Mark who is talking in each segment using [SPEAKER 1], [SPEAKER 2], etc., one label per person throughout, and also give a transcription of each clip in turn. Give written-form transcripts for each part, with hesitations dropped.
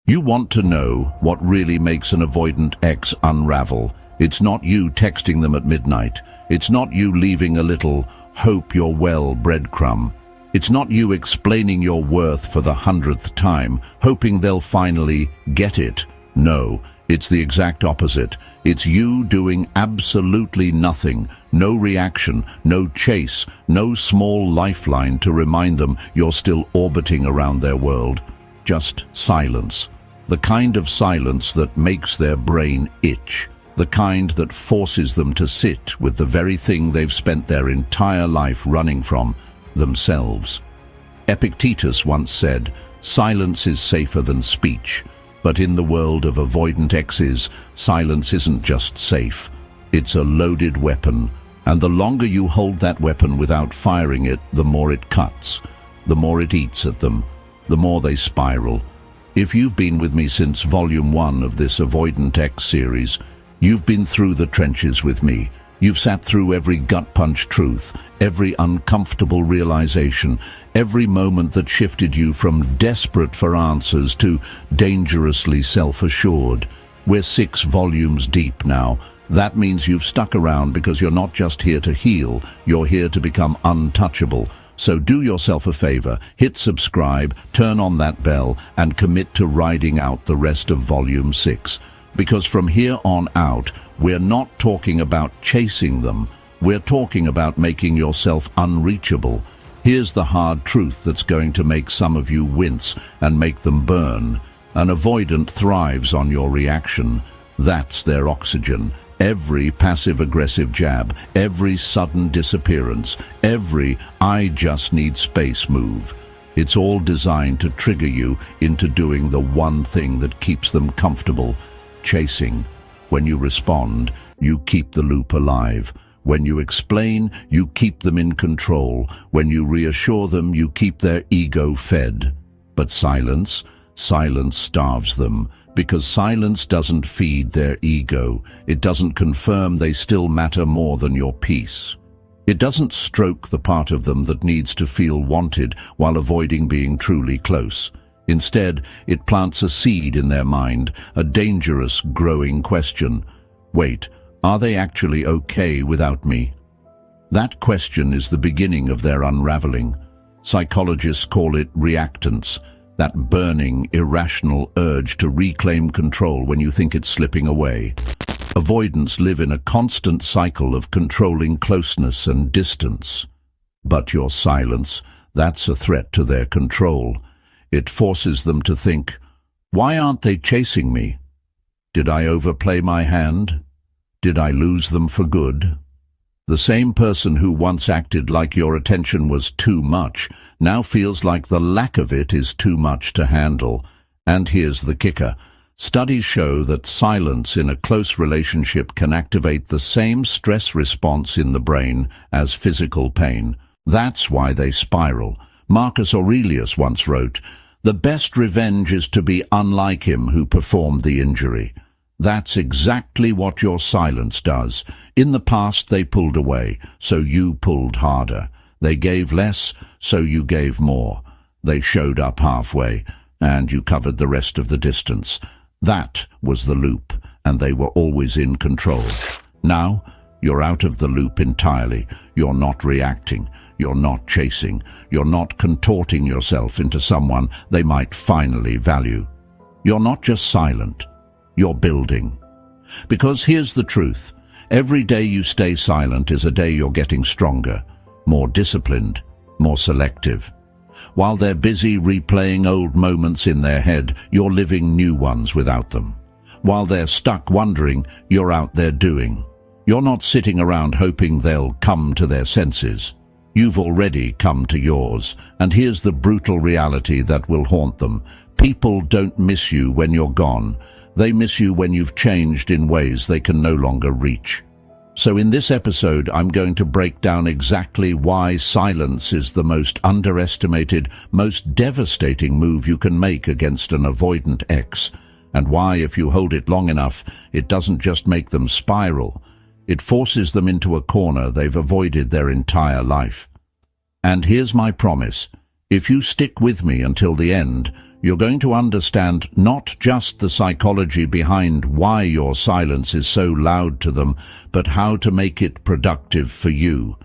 [SPEAKER 1] You want to know what really makes an avoidant ex unravel. It's not you texting them at midnight. It's not you leaving a little "hope you're well" breadcrumb. It's not you explaining your worth for the 100th time, hoping they'll finally get it. No, it's the exact opposite. It's you doing absolutely nothing, no reaction, no chase, no small lifeline to remind them you're still orbiting around their world. Just silence. The kind of silence that makes their brain itch. The kind that forces them to sit with the very thing they've spent their entire life running from, themselves. Epictetus once said, "Silence is safer than speech." But in the world of avoidant exes, silence isn't just safe. It's a loaded weapon, and the longer you hold that weapon without firing it, the more it cuts, the more it eats at them, the more they spiral. If you've been with me since Volume 1 of this Avoidant X series, you've been through the trenches with me. You've sat through every gut-punch truth, every uncomfortable realization, every moment that shifted you from desperate for answers to dangerously self-assured. We're 6 volumes deep now. That means you've stuck around because you're not just here to heal, you're here to become untouchable. So do yourself a favor, hit subscribe, turn on that bell, and commit to riding out the rest of Volume 6. Because from here on out, we're not talking about chasing them. We're talking about making yourself unreachable. Here's the hard truth that's going to make some of you wince and make them burn. An avoidant thrives on your reaction. That's their oxygen. Every passive-aggressive jab, every sudden disappearance, every "I just need space" move. It's all designed to trigger you into doing the one thing that keeps them comfortable, chasing. When you respond, you keep the loop alive. When you explain, you keep them in control. When you reassure them, you keep their ego fed. But silence starves them. Because silence doesn't feed their ego. It doesn't confirm they still matter more than your peace. It doesn't stroke the part of them that needs to feel wanted while avoiding being truly close. Instead, it plants a seed in their mind, a dangerous, growing question. Wait, are they actually okay without me? That question is the beginning of their unraveling. Psychologists call it reactance. That burning, irrational urge to reclaim control when you think it's slipping away. Avoidants live in a constant cycle of controlling closeness and distance. But your silence, that's a threat to their control. It forces them to think, why aren't they chasing me? Did I overplay my hand? Did I lose them for good? The same person who once acted like your attention was too much now feels like the lack of it is too much to handle. And here's the kicker. Studies show that silence in a close relationship can activate the same stress response in the brain as physical pain. That's why they spiral. Marcus Aurelius once wrote, "The best revenge is to be unlike him who performed the injury." That's exactly what your silence does. In the past they pulled away, so you pulled harder. They gave less, so you gave more. They showed up halfway, and you covered the rest of the distance. That was the loop, and they were always in control. Now, you're out of the loop entirely. You're not reacting. You're not chasing. You're not contorting yourself into someone they might finally value. You're not just silent. You're building. Because here's the truth. Every day you stay silent is a day you're getting stronger, more disciplined, more selective. While they're busy replaying old moments in their head, you're living new ones without them. While they're stuck wondering, you're out there doing. You're not sitting around hoping they'll come to their senses. You've already come to yours. And here's the brutal reality that will haunt them. People don't miss you when you're gone. They miss you when you've changed in ways they can no longer reach. So in this episode, I'm going to break down exactly why silence is the most underestimated, most devastating move you can make against an avoidant ex, and why, if you hold it long enough, it doesn't just make them spiral. It forces them into a corner they've avoided their entire life. And here's my promise. If you stick with me until the end, you're going to understand not just the psychology behind why your silence is so loud to them, but how to make it productive for you.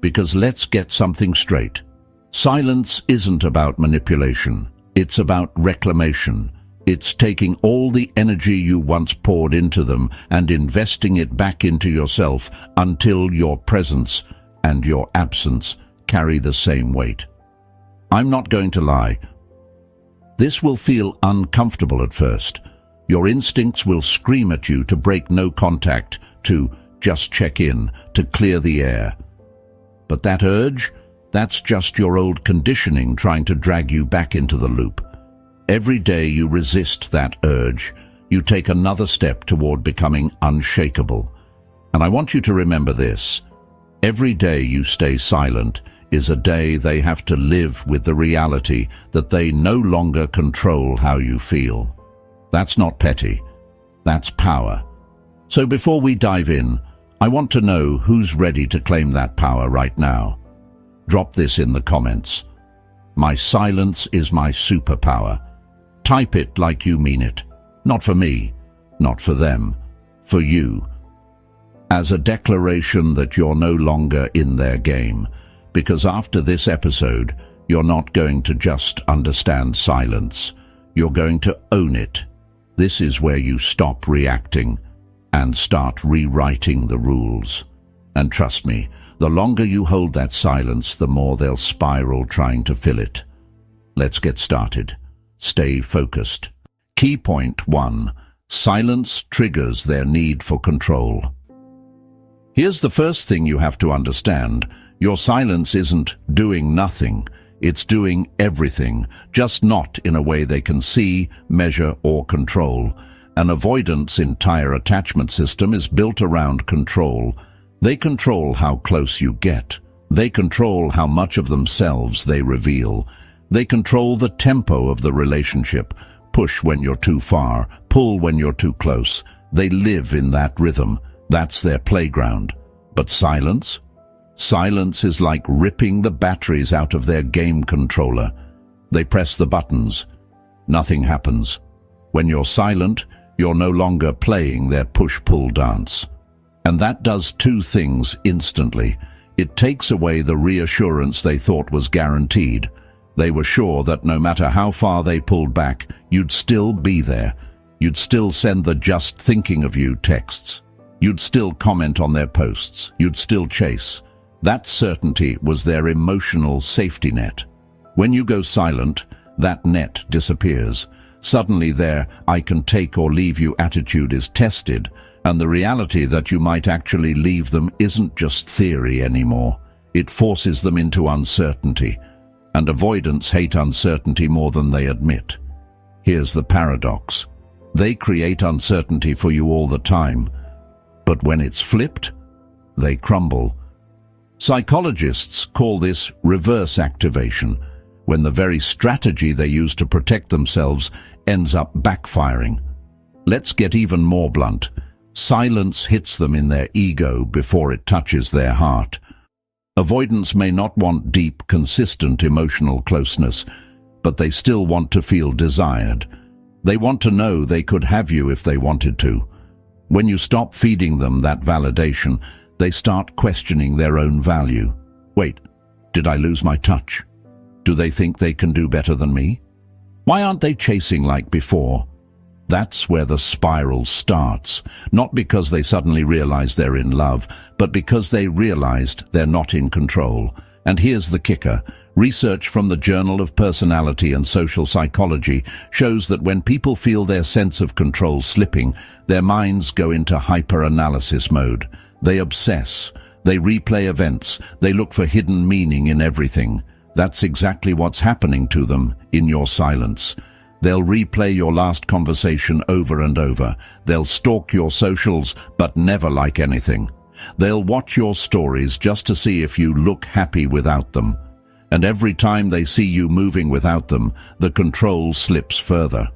[SPEAKER 1] Because let's get something straight. Silence isn't about manipulation. It's about reclamation. It's taking all the energy you once poured into them and investing it back into yourself until your presence and your absence carry the same weight. I'm not going to lie. This will feel uncomfortable at first. Your instincts will scream at you to break no contact, to just check in, to clear the air. But that urge, that's just your old conditioning trying to drag you back into the loop. Every day you resist that urge, you take another step toward becoming unshakable. And I want you to remember this. Every day you stay silent is a day they have to live with the reality that they no longer control how you feel. That's not petty. That's power. So before we dive in, I want to know who's ready to claim that power right now. Drop this in the comments. My silence is my superpower. Type it like you mean it. Not for me, not for them, for you. As a declaration that you're no longer in their game. Because after this episode, you're not going to just understand silence. You're going to own it. This is where you stop reacting and start rewriting the rules. And trust me, the longer you hold that silence, the more they'll spiral trying to fill it. Let's get started. Stay focused. Key point 1. Silence triggers their need for control. Here's the first thing you have to understand. Your silence isn't doing nothing. It's doing everything, just not in a way they can see, measure, or control. An avoidant's entire attachment system is built around control. They control how close you get. They control how much of themselves they reveal. They control the tempo of the relationship. Push when you're too far, pull when you're too close. They live in that rhythm. That's their playground. But silence? Silence is like ripping the batteries out of their game controller. They press the buttons. Nothing happens. When you're silent, you're no longer playing their push-pull dance. And that does two things instantly. It takes away the reassurance they thought was guaranteed. They were sure that no matter how far they pulled back, you'd still be there. You'd still send the just thinking of you texts. You'd still comment on their posts. You'd still chase. That certainty was their emotional safety net. When you go silent, that net disappears. Suddenly their "I can take or leave you" attitude is tested, and the reality that you might actually leave them isn't just theory anymore. It forces them into uncertainty. And avoidants hate uncertainty more than they admit. Here's the paradox. They create uncertainty for you all the time, but when it's flipped, they crumble. Psychologists call this reverse activation, when the very strategy they use to protect themselves ends up backfiring. Let's get even more blunt. Silence hits them in their ego before it touches their heart. Avoidants may not want deep, consistent emotional closeness, but they still want to feel desired. They want to know they could have you if they wanted to. When you stop feeding them that validation, they start questioning their own value. Wait, did I lose my touch? Do they think they can do better than me? Why aren't they chasing like before? That's where the spiral starts, not because they suddenly realize they're in love, but because they realized they're not in control. And here's the kicker. Research from the Journal of Personality and Social Psychology shows that when people feel their sense of control slipping, their minds go into hyper-analysis mode. They obsess. They replay events. They look for hidden meaning in everything. That's exactly what's happening to them in your silence. They'll replay your last conversation over and over. They'll stalk your socials, but never like anything. They'll watch your stories just to see if you look happy without them. And every time they see you moving without them, the control slips further.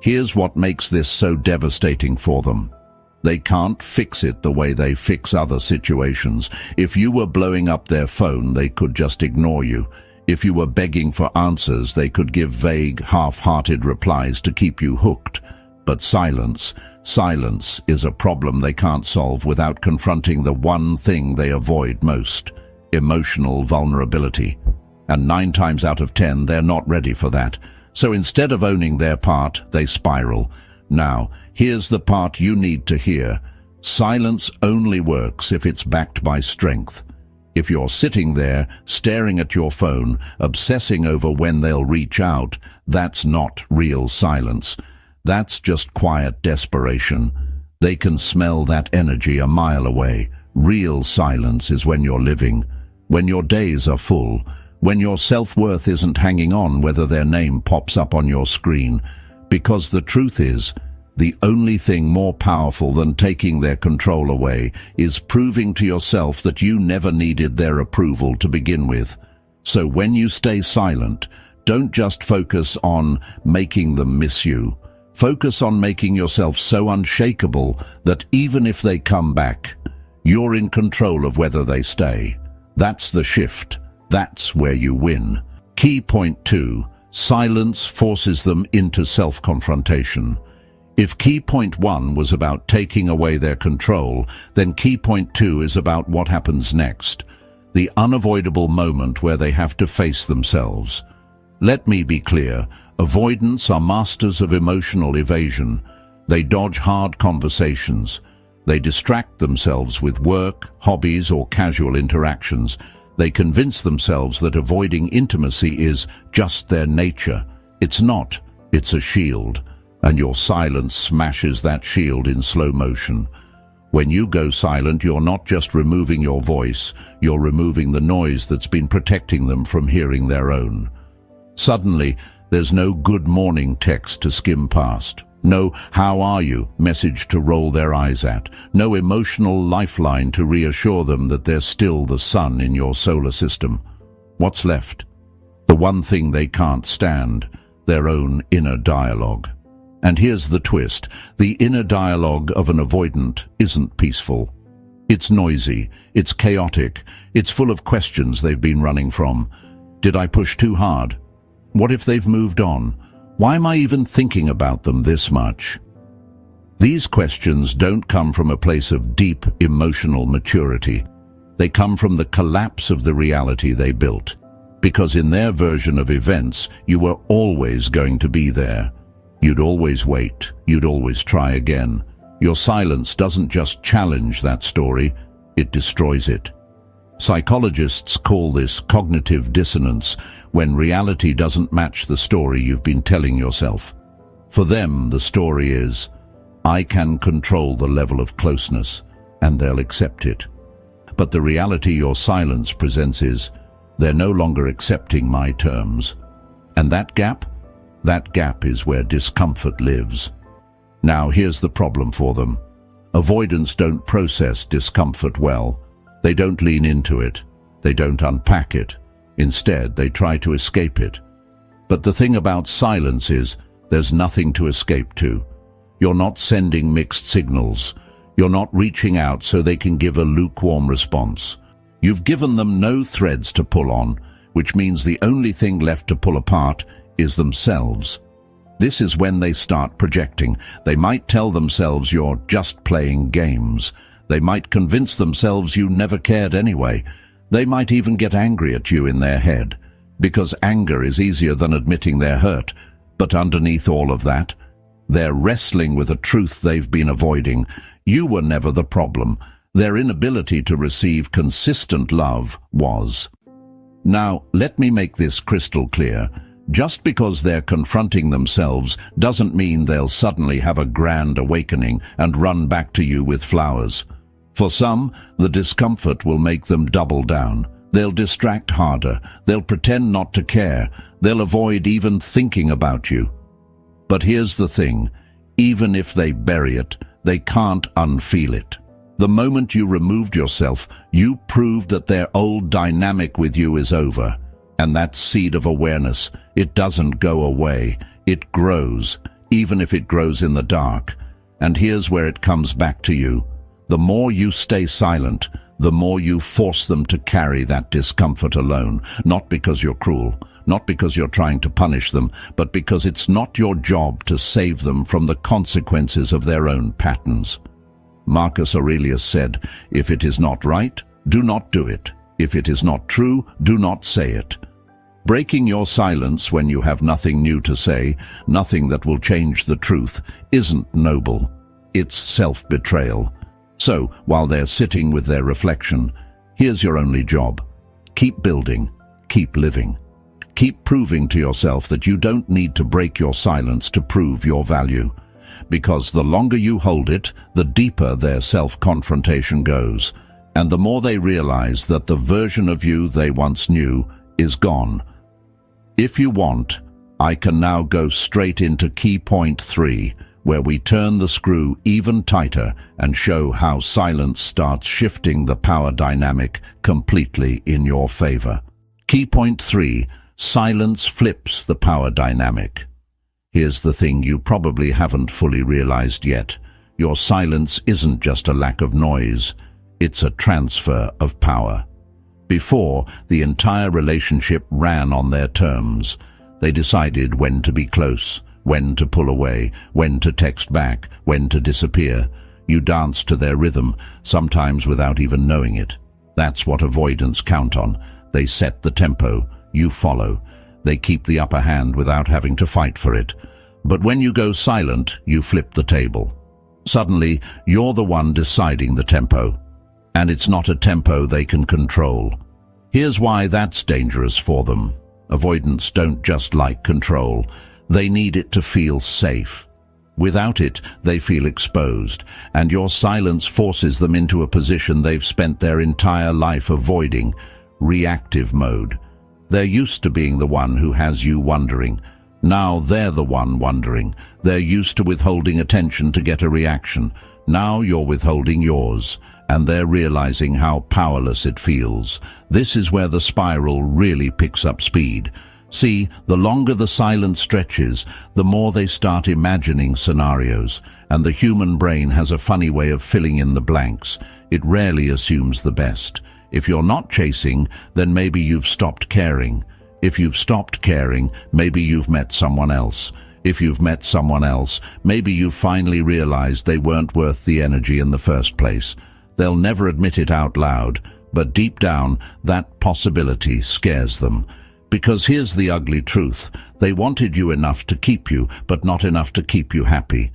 [SPEAKER 1] Here's what makes this so devastating for them. They can't fix it the way they fix other situations. If you were blowing up their phone, they could just ignore you. If you were begging for answers, they could give vague, half-hearted replies to keep you hooked. But silence is a problem they can't solve without confronting the one thing they avoid most: emotional vulnerability. And 9 times out of 10, they're not ready for that. So instead of owning their part, they spiral. Now, here's the part you need to hear. Silence only works if it's backed by strength. If you're sitting there, staring at your phone, obsessing over when they'll reach out, that's not real silence. That's just quiet desperation. They can smell that energy a mile away. Real silence is when you're living, when your days are full, when your self-worth isn't hanging on whether their name pops up on your screen. Because the truth is, the only thing more powerful than taking their control away is proving to yourself that you never needed their approval to begin with. So when you stay silent, don't just focus on making them miss you. Focus on making yourself so unshakable that even if they come back, you're in control of whether they stay. That's the shift. That's where you win. Key point 2. Silence forces them into self-confrontation. If key point 1 was about taking away their control, then key point 2 is about what happens next. The unavoidable moment where they have to face themselves. Let me be clear, avoidants are masters of emotional evasion. They dodge hard conversations. They distract themselves with work, hobbies, or casual interactions. They convince themselves that avoiding intimacy is just their nature. It's not. It's a shield. And your silence smashes that shield in slow motion. When you go silent, you're not just removing your voice, you're removing the noise that's been protecting them from hearing their own. Suddenly, there's no good morning text to skim past. No how are you message to roll their eyes at. No emotional lifeline to reassure them that there's still the sun in your solar system. What's left? The one thing they can't stand, their own inner dialogue. And here's the twist. The inner dialogue of an avoidant isn't peaceful. It's noisy, it's chaotic, it's full of questions they've been running from. Did I push too hard? What if they've moved on? Why am I even thinking about them this much? These questions don't come from a place of deep emotional maturity. They come from the collapse of the reality they built. Because in their version of events, you were always going to be there. You'd always wait. You'd always try again. Your silence doesn't just challenge that story, it destroys it. Psychologists call this cognitive dissonance, when reality doesn't match the story you've been telling yourself. For them, the story is, I can control the level of closeness, and they'll accept it. But the reality your silence presents is, they're no longer accepting my terms. And that gap is where discomfort lives. Now here's the problem for them. Avoidants don't process discomfort well. They don't lean into it. They don't unpack it. Instead, they try to escape it. But the thing about silence is, there's nothing to escape to. You're not sending mixed signals. You're not reaching out so they can give a lukewarm response. You've given them no threads to pull on, which means the only thing left to pull apart is themselves. This is when they start projecting. They might tell themselves you're just playing games. They might convince themselves you never cared anyway. They might even get angry at you in their head, because anger is easier than admitting they're hurt. But underneath all of that, they're wrestling with a truth they've been avoiding. You were never the problem. Their inability to receive consistent love was. Now, let me make this crystal clear. Just because they're confronting themselves doesn't mean they'll suddenly have a grand awakening and run back to you with flowers. For some, the discomfort will make them double down. They'll distract harder. They'll pretend not to care. They'll avoid even thinking about you. But here's the thing. Even if they bury it, they can't unfeel it. The moment you removed yourself, you proved that their old dynamic with you is over. And that seed of awareness, it doesn't go away. It grows, even if it grows in the dark. And here's where it comes back to you. The more you stay silent, the more you force them to carry that discomfort alone, not because you're cruel, not because you're trying to punish them, but because it's not your job to save them from the consequences of their own patterns. Marcus Aurelius said, "If it is not right, do not do it. If it is not true, do not say it." Breaking your silence when you have nothing new to say, nothing that will change the truth, isn't noble. It's self-betrayal. So, while they're sitting with their reflection, here's your only job. Keep building. Keep living. Keep proving to yourself that you don't need to break your silence to prove your value. Because the longer you hold it, the deeper their self-confrontation goes, and the more they realize that the version of you they once knew is gone. If you want, I can now go straight into key point 3, where we turn the screw even tighter and show how silence starts shifting the power dynamic completely in your favor. Key point 3, silence flips the power dynamic. Here's the thing you probably haven't fully realized yet. Your silence isn't just a lack of noise, it's a transfer of power. Before, the entire relationship ran on their terms. They decided when to be close, when to pull away, when to text back, when to disappear. You danced to their rhythm, sometimes without even knowing it. That's what avoidants count on. They set the tempo, you follow. They keep the upper hand without having to fight for it. But when you go silent, you flip the table. Suddenly, you're the one deciding the tempo. And it's not a tempo they can control. Here's why that's dangerous for them. Avoidants don't just like control. They need it to feel safe. Without it, they feel exposed, and your silence forces them into a position they've spent their entire life avoiding, reactive mode. They're used to being the one who has you wondering. Now they're the one wondering. They're used to withholding attention to get a reaction. Now you're withholding yours, and they're realizing how powerless it feels. This is where the spiral really picks up speed. See, the longer the silence stretches, the more they start imagining scenarios, and the human brain has a funny way of filling in the blanks. It rarely assumes the best. If you're not chasing, then maybe you've stopped caring. If you've stopped caring, maybe you've met someone else. If you've met someone else, maybe you've finally realized they weren't worth the energy in the first place. They'll never admit it out loud, but deep down, that possibility scares them. Because here's the ugly truth. They wanted you enough to keep you, but not enough to keep you happy.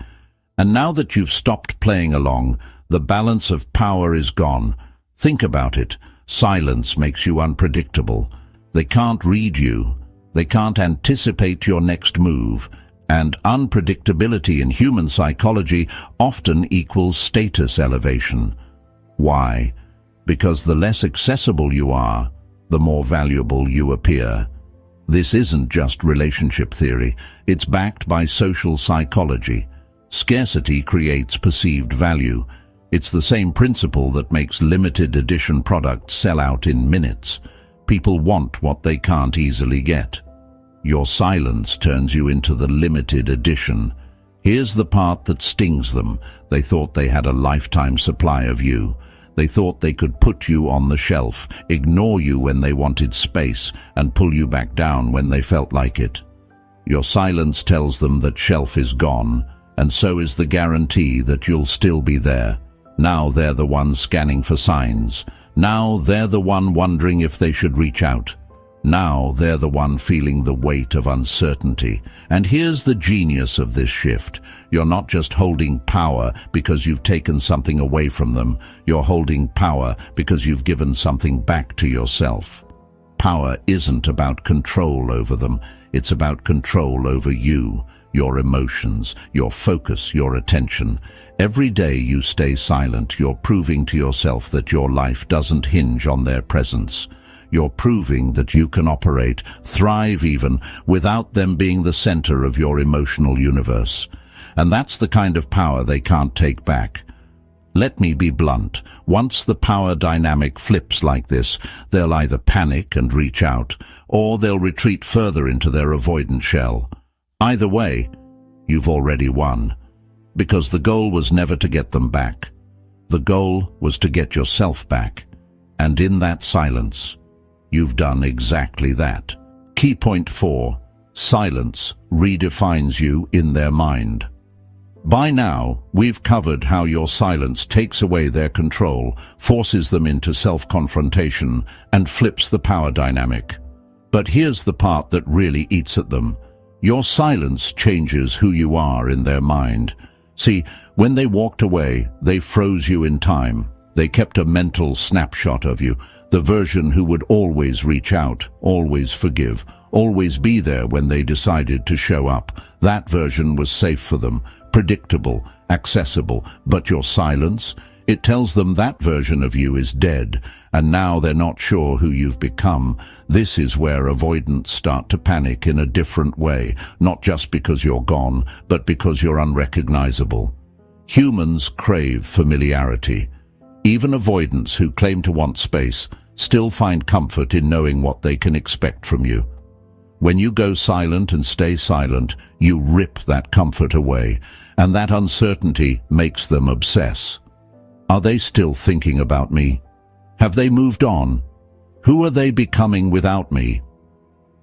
[SPEAKER 1] And now that you've stopped playing along, the balance of power is gone. Think about it. Silence makes you unpredictable. They can't read you. They can't anticipate your next move. And unpredictability in human psychology often equals status elevation. Why? Because the less accessible you are, the more valuable you appear. This isn't just relationship theory. It's backed by social psychology. Scarcity creates perceived value. It's the same principle that makes limited edition products sell out in minutes. People want what they can't easily get. Your silence turns you into the limited edition. Here's the part that stings them. They thought they had a lifetime supply of you. They thought they could put you on the shelf, ignore you when they wanted space, and pull you back down when they felt like it. Your silence tells them that shelf is gone, and so is the guarantee that you'll still be there. Now they're the ones scanning for signs. Now they're the one wondering if they should reach out. Now they're the one feeling the weight of uncertainty. And here's the genius of this shift. You're not just holding power because you've taken something away from them. You're holding power because you've given something back to yourself. Power isn't about control over them. It's about control over you, your emotions, your focus, your attention. Every day you stay silent, you're proving to yourself that your life doesn't hinge on their presence. You're proving that you can operate, thrive even, without them being the center of your emotional universe. And that's the kind of power they can't take back. Let me be blunt. Once the power dynamic flips like this, they'll either panic and reach out, or they'll retreat further into their avoidant shell. Either way, you've already won. Because the goal was never to get them back. The goal was to get yourself back. And in that silence, you've done exactly that. Key point 4. Silence redefines you in their mind. By now, we've covered how your silence takes away their control, forces them into self-confrontation, and flips the power dynamic. But here's the part that really eats at them. Your silence changes who you are in their mind. See, when they walked away, they froze you in time. They kept a mental snapshot of you, the version who would always reach out, always forgive, always be there when they decided to show up. That version was safe for them, predictable, accessible. But your silence, it tells them that version of you is dead, and now they're not sure who you've become. This is where avoidants start to panic in a different way, not just because you're gone, but because you're unrecognizable. Humans crave familiarity. Even avoidants who claim to want space still find comfort in knowing what they can expect from you. When you go silent and stay silent, you rip that comfort away, and that uncertainty makes them obsess. Are they still thinking about me? Have they moved on? Who are they becoming without me?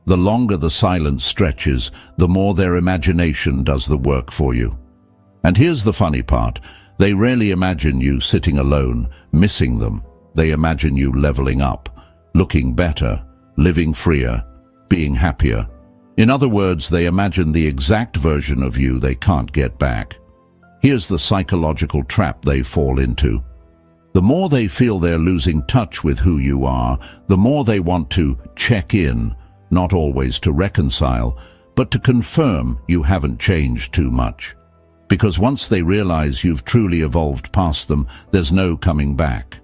[SPEAKER 1] The longer the silence stretches, the more their imagination does the work for you. And here's the funny part. They rarely imagine you sitting alone, missing them. They imagine you leveling up, looking better, living freer, being happier. In other words, they imagine the exact version of you they can't get back. Here's the psychological trap they fall into. The more they feel they're losing touch with who you are, the more they want to check in, not always to reconcile, but to confirm you haven't changed too much. Because once they realize you've truly evolved past them, there's no coming back.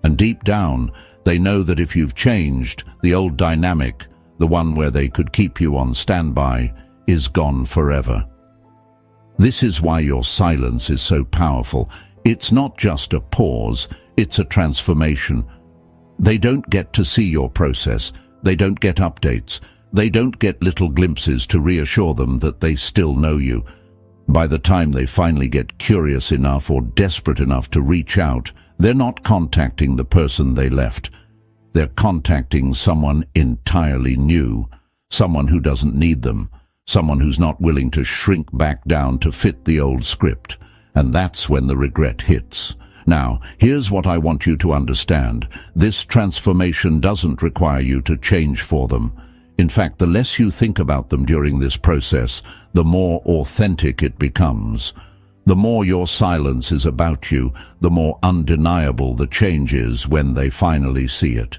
[SPEAKER 1] And deep down, they know that if you've changed, the old dynamic, the one where they could keep you on standby, is gone forever. This is why your silence is so powerful. It's not just a pause, it's a transformation. They don't get to see your process, they don't get updates, they don't get little glimpses to reassure them that they still know you. By the time they finally get curious enough or desperate enough to reach out, they're not contacting the person they left. They're contacting someone entirely new, someone who doesn't need them, someone who's not willing to shrink back down to fit the old script. And that's when the regret hits. Now, here's what I want you to understand. This transformation doesn't require you to change for them. In fact, the less you think about them during this process, the more authentic it becomes. The more your silence is about you, the more undeniable the change is when they finally see it.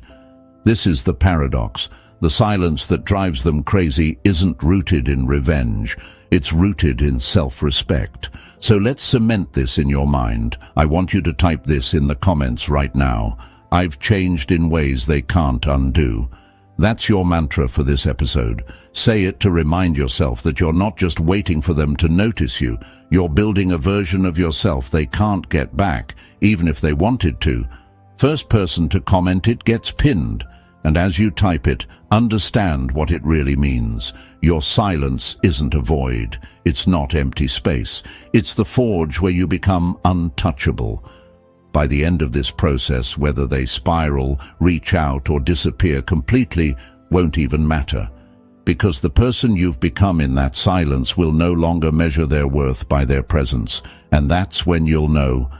[SPEAKER 1] This is the paradox. The silence that drives them crazy isn't rooted in revenge. It's rooted in self-respect. So let's cement this in your mind. I want you to type this in the comments right now. I've changed in ways they can't undo. That's your mantra for this episode. Say it to remind yourself that you're not just waiting for them to notice you. You're building a version of yourself they can't get back, even if they wanted to. First person to comment it gets pinned. And as you type it, understand what it really means. Your silence isn't a void. It's not empty space. It's the forge where you become untouchable. By the end of this process, whether they spiral, reach out, or disappear completely won't even matter. Because the person you've become in that silence will no longer measure their worth by their presence. And that's when you'll know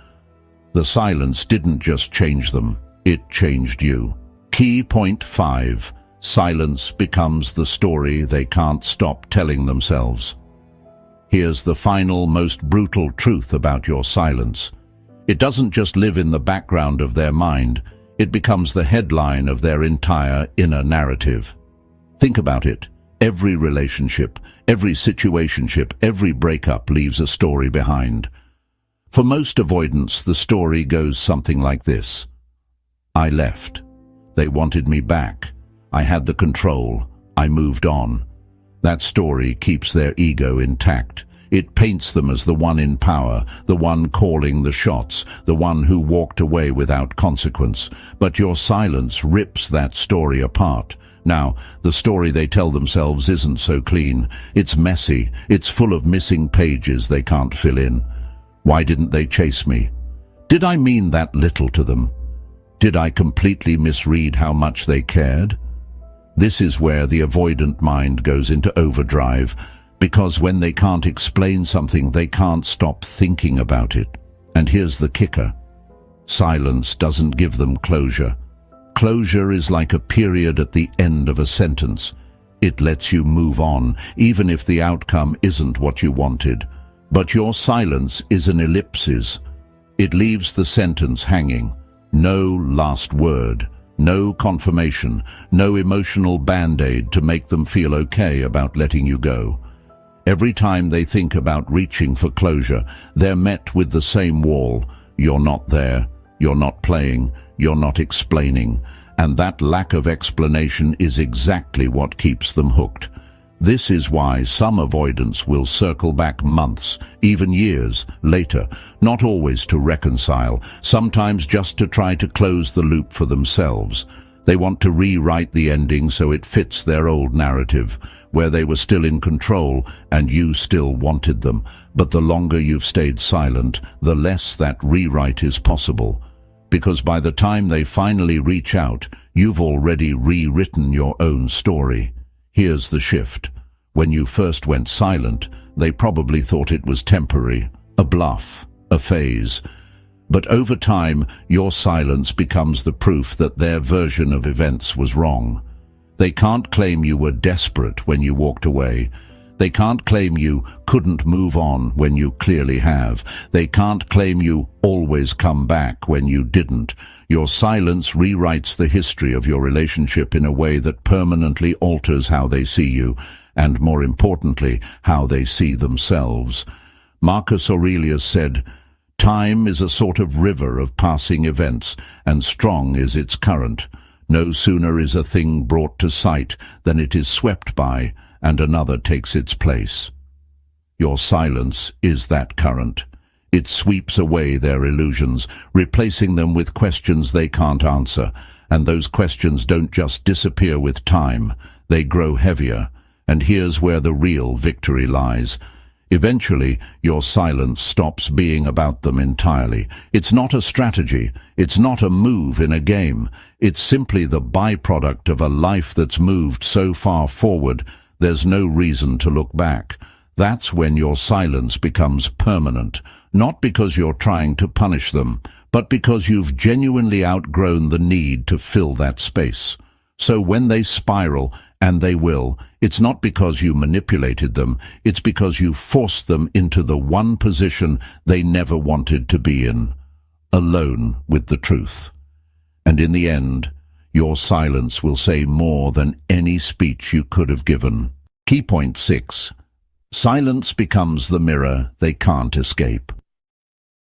[SPEAKER 1] the silence didn't just change them, it changed you. Key point 5. Silence becomes the story they can't stop telling themselves. Here's the final, most brutal truth about your silence. It doesn't just live in the background of their mind, it becomes the headline of their entire inner narrative. Think about it. Every relationship, every situationship, every breakup leaves a story behind. For most avoidants, the story goes something like this. I left. They wanted me back. I had the control. I moved on. That story keeps their ego intact. It paints them as the one in power, the one calling the shots, the one who walked away without consequence. But your silence rips that story apart. Now, the story they tell themselves isn't so clean. It's messy. It's full of missing pages they can't fill in. Why didn't they chase me? Did I mean that little to them? Did I completely misread how much they cared? This is where the avoidant mind goes into overdrive, because when they can't explain something, they can't stop thinking about it. And here's the kicker. Silence doesn't give them closure. Closure is like a period at the end of a sentence. It lets you move on, even if the outcome isn't what you wanted. But your silence is an ellipsis. It leaves the sentence hanging. No last word, no confirmation, no emotional band-aid to make them feel okay about letting you go. Every time they think about reaching for closure, they're met with the same wall. You're not there, you're not playing, you're not explaining. And that lack of explanation is exactly what keeps them hooked. This is why some avoidants will circle back months, even years, later, not always to reconcile, sometimes just to try to close the loop for themselves. They want to rewrite the ending so it fits their old narrative, where they were still in control and you still wanted them. But the longer you've stayed silent, the less that rewrite is possible. Because by the time they finally reach out, you've already rewritten your own story. Here's the shift. When you first went silent, they probably thought it was temporary, a bluff, a phase. But over time, your silence becomes the proof that their version of events was wrong. They can't claim you were desperate when you walked away. They can't claim you couldn't move on when you clearly have. They can't claim you always come back when you didn't. Your silence rewrites the history of your relationship in a way that permanently alters how they see you, and more importantly, how they see themselves. Marcus Aurelius said, "Time is a sort of river of passing events, and strong is its current. No sooner is a thing brought to sight than it is swept by, and another takes its place." Your silence is that current. It sweeps away their illusions, replacing them with questions they can't answer. And those questions don't just disappear with time, they grow heavier. And here's where the real victory lies. Eventually, your silence stops being about them entirely. It's not a strategy. It's not a move in a game. It's simply the byproduct of a life that's moved so far forward, there's no reason to look back. That's when your silence becomes permanent, not because you're trying to punish them, but because you've genuinely outgrown the need to fill that space. So when they spiral, and they will, it's not because you manipulated them, it's because you forced them into the one position they never wanted to be in, alone with the truth. And in the end, your silence will say more than any speech you could have given. Key point 6. Silence becomes the mirror they can't escape.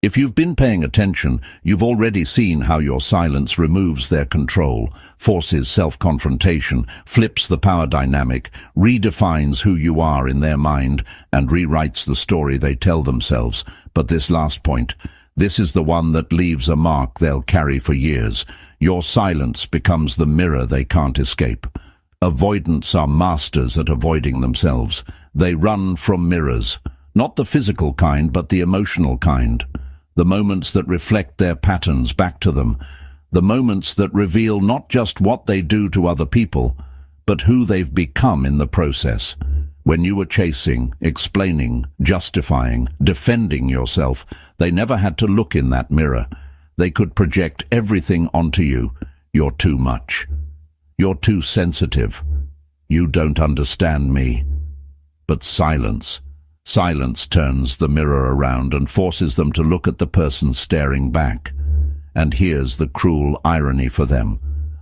[SPEAKER 1] If you've been paying attention, you've already seen how your silence removes their control, forces self-confrontation, flips the power dynamic, redefines who you are in their mind, and rewrites the story they tell themselves. But this last point, this is the one that leaves a mark they'll carry for years. Your silence becomes the mirror they can't escape. Avoidants are masters at avoiding themselves. They run from mirrors, not the physical kind, but the emotional kind. The moments that reflect their patterns back to them. The moments that reveal not just what they do to other people, but who they've become in the process. When you were chasing, explaining, justifying, defending yourself, they never had to look in that mirror. They could project everything onto you. You're too much. You're too sensitive. You don't understand me. But silence turns the mirror around and forces them to look at the person staring back. And here's the cruel irony for them.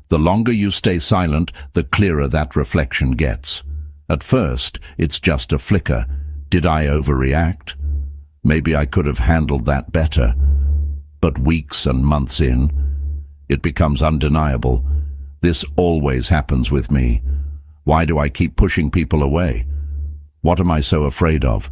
[SPEAKER 1] The longer you stay silent, the clearer that reflection gets. At first, it's just a flicker. Did I overreact? Maybe I could have handled that better. But weeks and months in, it becomes undeniable. This always happens with me. Why do I keep pushing people away? What am I so afraid of?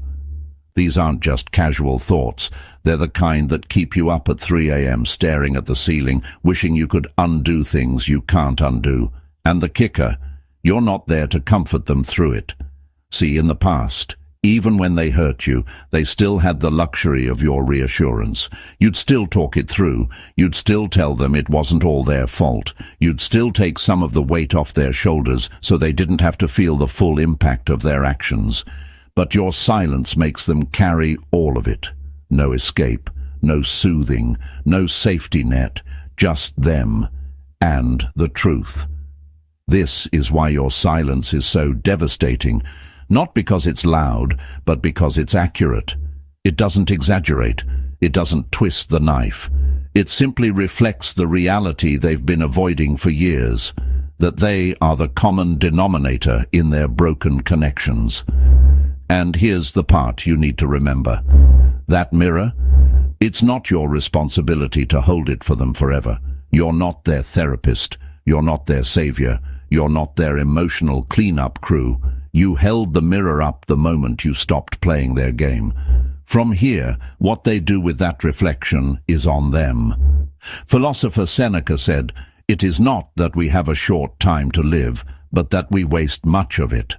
[SPEAKER 1] These aren't just casual thoughts. They're the kind that keep you up at 3 a.m. staring at the ceiling, wishing you could undo things you can't undo. And the kicker, you're not there to comfort them through it. See, in the past, Even when they hurt you, they still had the luxury of your reassurance. You'd still talk it through. You'd still tell them it wasn't all their fault. You'd still take some of the weight off their shoulders so they didn't have to feel the full impact of their actions. But your silence makes them carry all of it. No escape, no soothing, no safety net, just them and the truth. This is why your silence is so devastating. Not because it's loud, but because it's accurate. It doesn't exaggerate. It doesn't twist the knife. It simply reflects the reality they've been avoiding for years, that they are the common denominator in their broken connections. And here's the part you need to remember. That mirror, it's not your responsibility to hold it for them forever. You're not their therapist. You're not their savior. You're not their emotional cleanup crew. You held the mirror up the moment you stopped playing their game. From here, what they do with that reflection is on them. Philosopher Seneca said, "It is not that we have a short time to live, but that we waste much of it."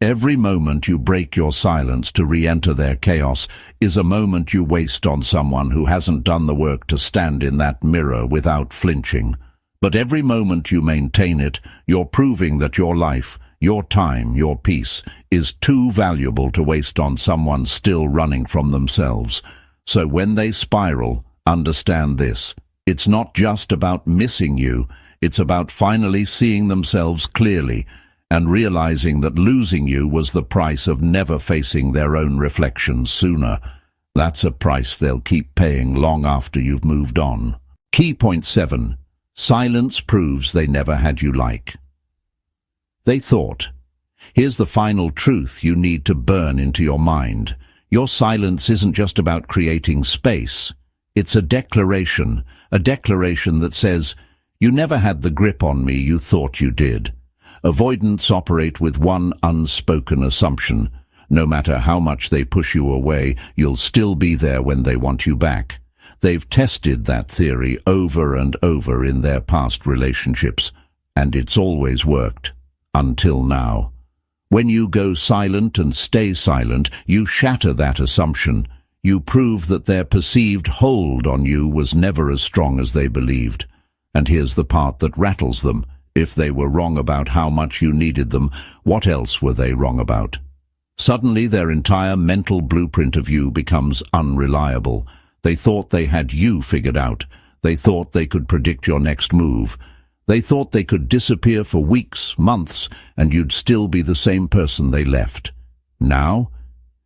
[SPEAKER 1] Every moment you break your silence to re-enter their chaos is a moment you waste on someone who hasn't done the work to stand in that mirror without flinching. But every moment you maintain it, you're proving that your life, your time, your peace, is too valuable to waste on someone still running from themselves. So when they spiral, understand this. It's not just about missing you, it's about finally seeing themselves clearly and realizing that losing you was the price of never facing their own reflections sooner. That's a price they'll keep paying long after you've moved on. Key point 7. Silence proves they never had you like. They thought. Here's the final truth you need to burn into your mind. Your silence isn't just about creating space. It's a declaration that says, "You never had the grip on me you thought you did." Avoidants operate with one unspoken assumption. No matter how much they push you away, you'll still be there when they want you back. They've tested that theory over and over in their past relationships, and it's always worked. Until now. When you go silent and stay silent, you shatter that assumption. You prove that their perceived hold on you was never as strong as they believed. And here's the part that rattles them. If they were wrong about how much you needed them, what else were they wrong about? Suddenly their entire mental blueprint of you becomes unreliable. They thought they had you figured out. They thought they could predict your next move. They thought they could disappear for weeks, months, and you'd still be the same person they left. Now,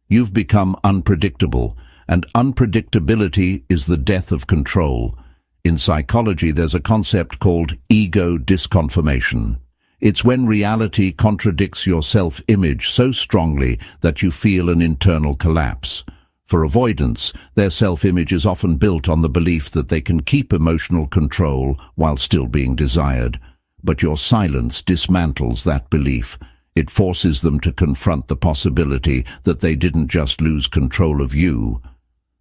[SPEAKER 1] you've become unpredictable, and unpredictability is the death of control. In psychology, there's a concept called ego disconfirmation. It's when reality contradicts your self-image so strongly that you feel an internal collapse. For avoidance, their self-image is often built on the belief that they can keep emotional control while still being desired. But your silence dismantles that belief. It forces them to confront the possibility that they didn't just lose control of you.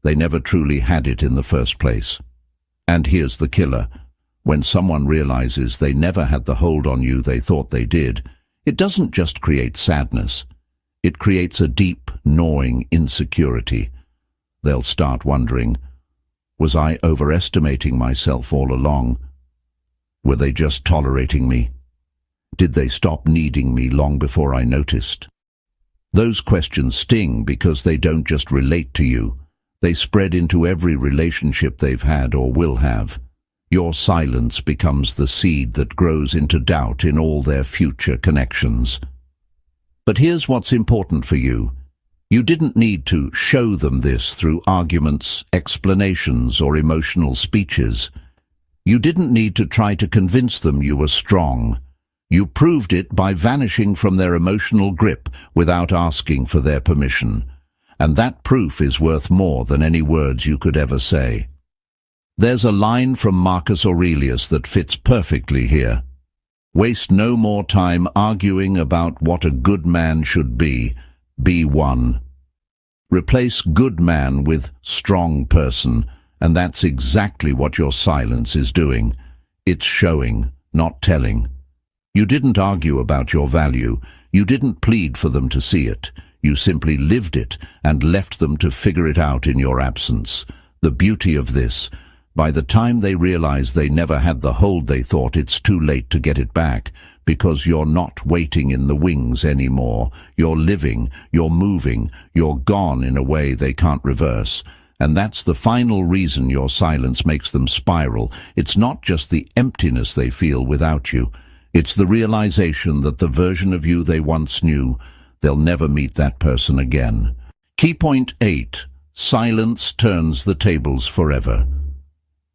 [SPEAKER 1] They never truly had it in the first place. And here's the killer. When someone realizes they never had the hold on you they thought they did, it doesn't just create sadness. It creates a deep, gnawing insecurity. They'll start wondering, was I overestimating myself all along? Were they just tolerating me? Did they stop needing me long before I noticed? Those questions sting because they don't just relate to you. They spread into every relationship they've had or will have. Your silence becomes the seed that grows into doubt in all their future connections. But here's what's important for you. You didn't need to show them this through arguments, explanations, or emotional speeches. You didn't need to try to convince them you were strong. You proved it by vanishing from their emotional grip without asking for their permission. And that proof is worth more than any words you could ever say. There's a line from Marcus Aurelius that fits perfectly here. Waste no more time arguing about what a good man should be. Be one. Replace good man with strong person, and that's exactly what your silence is doing. It's showing, not telling. You didn't argue about your value. You didn't plead for them to see it. You simply lived it and left them to figure it out in your absence. The beauty of this: by the time they realize they never had the hold they thought, it's too late to get it back, because you're not waiting in the wings anymore. You're living, you're moving, you're gone in a way they can't reverse. And that's the final reason your silence makes them spiral. It's not just the emptiness they feel without you. It's the realization that the version of you they once knew, they'll never meet that person again. Key point 8. Silence turns the tables forever.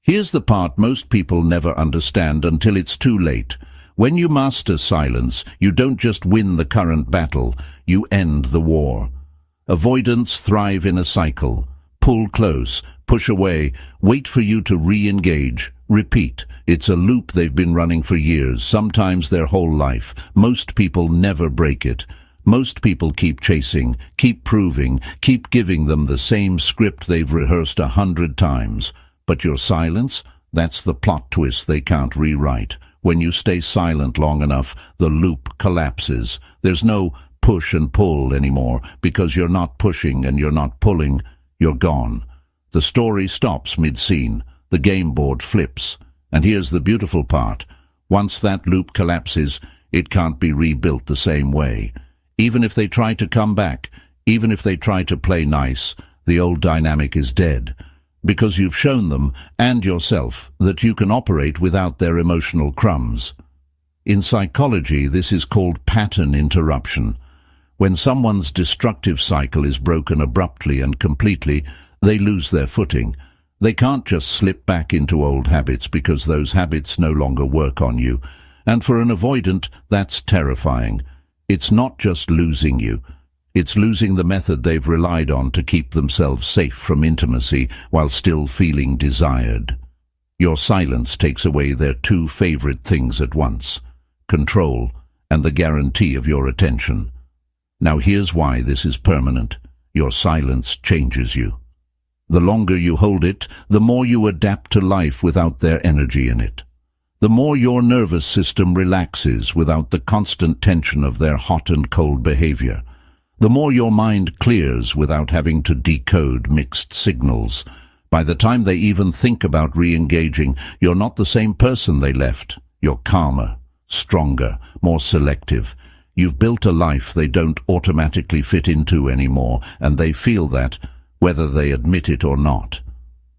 [SPEAKER 1] Here's the part most people never understand until it's too late. When you master silence, you don't just win the current battle, you end the war. Avoidants thrive in a cycle. Pull close, push away, wait for you to re-engage, repeat. It's a loop they've been running for years, sometimes their whole life. Most people never break it. Most people keep chasing, keep proving, keep giving them the same script they've rehearsed 100 times. But your silence, that's the plot twist they can't rewrite. When you stay silent long enough, the loop collapses. There's no push and pull anymore, because you're not pushing and you're not pulling. You're gone. The story stops mid-scene. The game board flips. And here's the beautiful part. Once that loop collapses, it can't be rebuilt the same way. Even if they try to come back, even if they try to play nice, the old dynamic is dead. Because you've shown them, and yourself, that you can operate without their emotional crumbs. In psychology, this is called pattern interruption. When someone's destructive cycle is broken abruptly and completely, they lose their footing. They can't just slip back into old habits because those habits no longer work on you. And for an avoidant, that's terrifying. It's not just losing you. It's losing the method they've relied on to keep themselves safe from intimacy while still feeling desired. Your silence takes away their two favorite things at once: control and the guarantee of your attention. Now here's why this is permanent. Your silence changes you. The longer you hold it, the more you adapt to life without their energy in it. The more your nervous system relaxes without the constant tension of their hot and cold behavior. The more your mind clears without having to decode mixed signals. By the time they even think about re-engaging, you're not the same person they left. You're calmer, stronger, more selective. You've built a life they don't automatically fit into anymore, and they feel that, whether they admit it or not.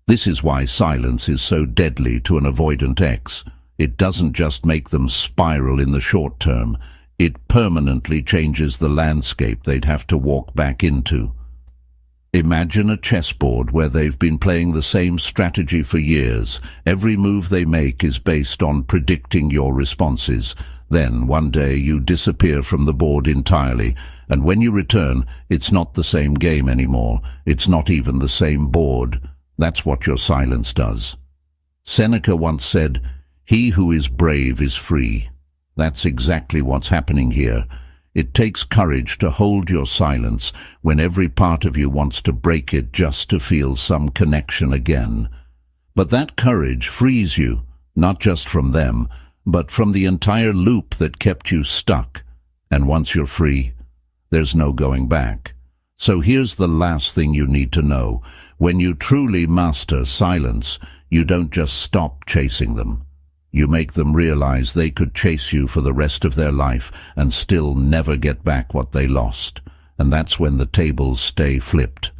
[SPEAKER 1] This is why silence is so deadly to an avoidant ex. It doesn't just make them spiral in the short term. It permanently changes the landscape they'd have to walk back into. Imagine a chessboard where they've been playing the same strategy for years. Every move they make is based on predicting your responses. Then, one day, you disappear from the board entirely, and when you return, it's not the same game anymore. It's not even the same board. That's what your silence does. Seneca once said, "He who is brave is free." That's exactly what's happening here. It takes courage to hold your silence when every part of you wants to break it just to feel some connection again. But that courage frees you, not just from them, but from the entire loop that kept you stuck. And once you're free, there's no going back. So here's the last thing you need to know. When you truly master silence, you don't just stop chasing them. You make them realize they could chase you for the rest of their life and still never get back what they lost. And that's when the tables stay flipped.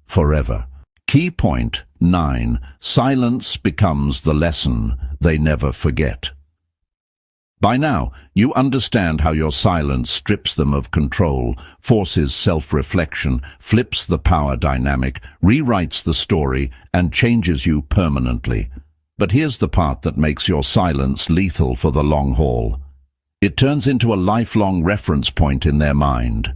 [SPEAKER 1] Forever. Key point 9. Silence becomes the lesson they never forget. By now, you understand how your silence strips them of control, forces self-reflection, flips the power dynamic, rewrites the story, and changes you permanently. But here's the part that makes your silence lethal for the long haul. It turns into a lifelong reference point in their mind.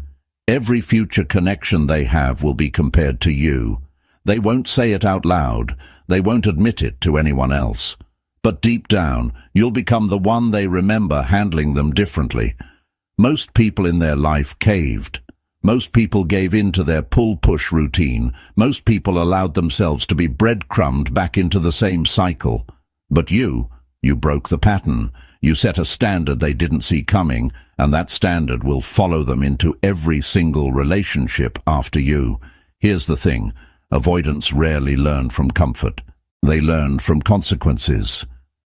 [SPEAKER 1] Every future connection they have will be compared to you. They won't say it out loud. They won't admit it to anyone else. But deep down, you'll become the one they remember handling them differently. Most people in their life caved. Most people gave in to their pull-push routine. Most people allowed themselves to be breadcrumbed back into the same cycle. But you broke the pattern. You set a standard they didn't see coming, and that standard will follow them into every single relationship after you. Here's the thing. Avoidants rarely learn from comfort. They learn from consequences.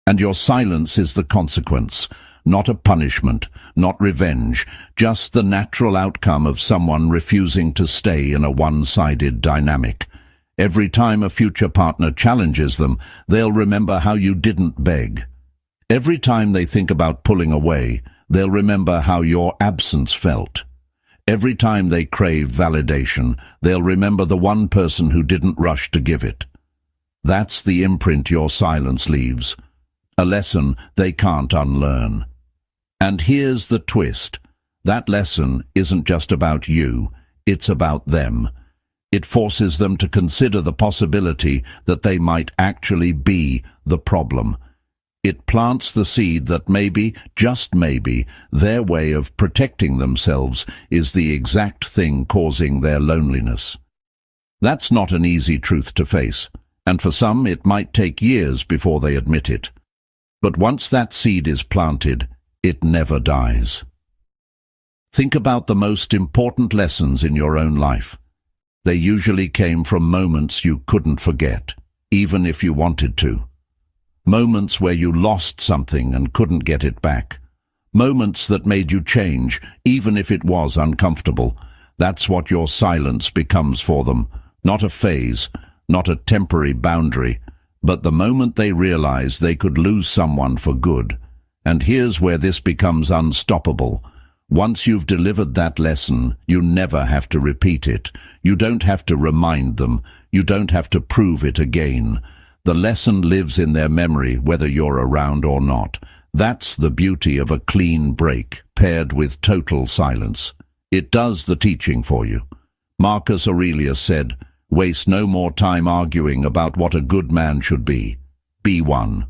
[SPEAKER 1] And your silence is the consequence. Not a punishment, not revenge, just the natural outcome of someone refusing to stay in a one-sided dynamic. Every time a future partner challenges them, they'll remember how you didn't beg. Every time they think about pulling away, they'll remember how your absence felt. Every time they crave validation, they'll remember the one person who didn't rush to give it. That's the imprint your silence leaves, a lesson they can't unlearn. And here's the twist. That lesson isn't just about you, it's about them. It forces them to consider the possibility that they might actually be the problem. It plants the seed that maybe, just maybe, their way of protecting themselves is the exact thing causing their loneliness. That's not an easy truth to face, and for some it might take years before they admit it. But once that seed is planted, it never dies. Think about the most important lessons in your own life. They usually came from moments you couldn't forget, even if you wanted to. Moments where you lost something and couldn't get it back. Moments that made you change, even if it was uncomfortable. That's what your silence becomes for them. Not a phase, not a temporary boundary, but the moment they realize they could lose someone for good. And here's where this becomes unstoppable. Once you've delivered that lesson, you never have to repeat it. You don't have to remind them. You don't have to prove it again. The lesson lives in their memory whether you're around or not. That's the beauty of a clean break paired with total silence. It does the teaching for you. Marcus Aurelius said, "Waste no more time arguing about what a good man should be. Be one."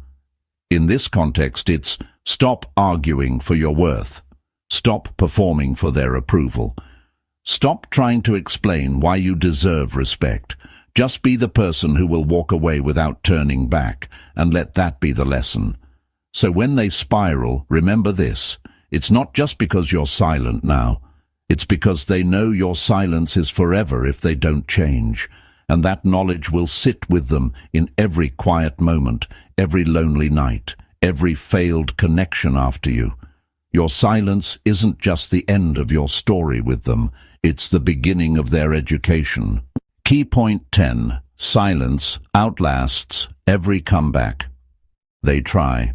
[SPEAKER 1] In this context, it's stop arguing for your worth. Stop performing for their approval. Stop trying to explain why you deserve respect. Just be the person who will walk away without turning back, and let that be the lesson. So when they spiral, remember this. It's not just because you're silent now. It's because they know your silence is forever if they don't change. And that knowledge will sit with them in every quiet moment, every lonely night, every failed connection after you. Your silence isn't just the end of your story with them, it's the beginning of their education. Key point 10. Silence outlasts every comeback. They try.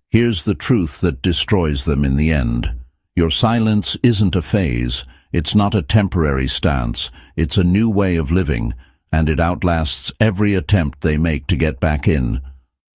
[SPEAKER 1] Here's the truth that destroys them in the end. Your silence isn't a phase, it's not a temporary stance, it's a new way of living, and it outlasts every attempt they make to get back in.